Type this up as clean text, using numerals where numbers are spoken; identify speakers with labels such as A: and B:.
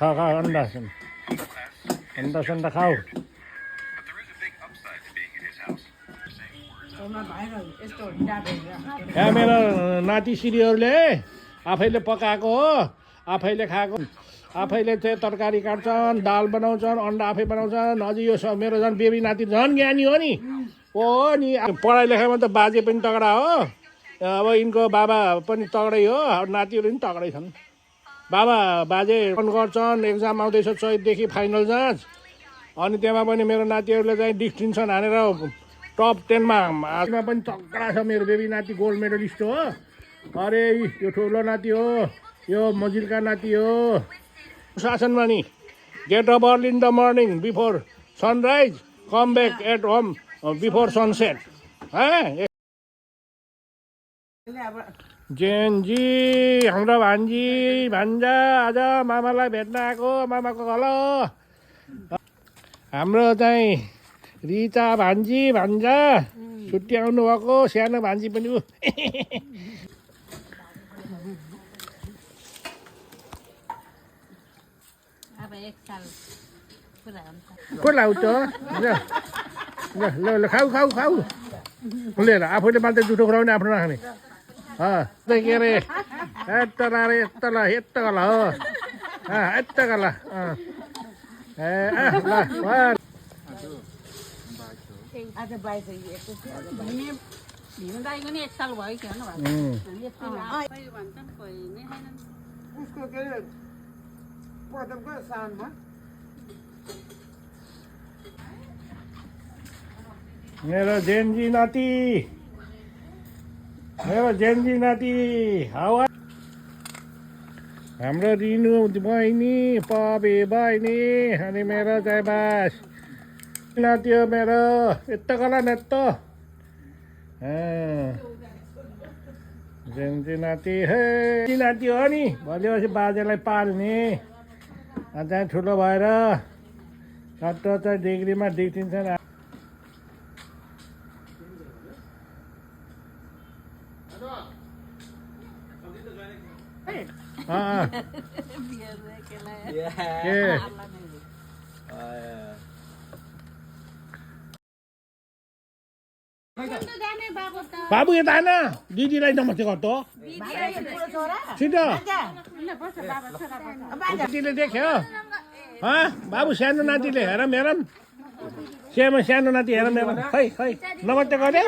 A: खा अन्डा सन्डा खाऊ यहाँ मेरो नाति श्रीहरूले आफैले पकाएको हो आफैले खाएको आफैले चाहिँ तरकारी काट्छन् दाल बनाउँछन् अन्डा आफै बनाउँछन् अझै यो मेरो झन् बेबी नाति झन् ज्ञानी हो नि नि पढाइ लेखाइमा त बाजे पनि तगडा हो अब यिनको बाबा पनि तगडै हो नातिहरू पनि तगडै छन् बाबा बाजे फोन गर्छन् एक्जाम आउँदैछ 14 देखि फाइनल जाँच अनि त्यहाँ पनि मेरो नातिहरूले चाहिँ डिस्टिङ्सन हानेर टप 10 मा आजमा पनि तगडा छ मेरो बेबी नाति गोल्ड मेडलिस्ट हो अरे यो ठुलो नाति हो यो मजिलका नाति हो शासनमा नि get up early in the morning before sunrise come back at home before sunset Gen Z हाम्रो भान्जा आज मामालाई भेट्न आएको मामाको घर हाम्रो चाहिँ रिचा भान्जा छुट्टी आउनुभएको सानो भान्जी पनि को लाउँछ ल खाऊ ले आफूले मात्रै जुठो खुवाउने आफ्नो राख्ने के अरे यत्ता गला हो यत्ता गला मेरो जेनजी नाति हावा हाम्रो रिनु बहिनी पबे बहिनी अनि मेरो जयबास नाति हो मेरो यत्ता गला न यत्ता जेनजी नाति हो नि भोलिपछि बाजेलाई पाल्ने चाहिँ ठुलो भएर 77 डिग्रीमा डिग्टिन्छ बाबु यता आएन दिदीलाई नमस्ते गर्छ छिटो दिदीले देख्यो बाबु सानो नातिले हेर मेरो सानो नाति हेर मेरो खै नमस्ते गर्यो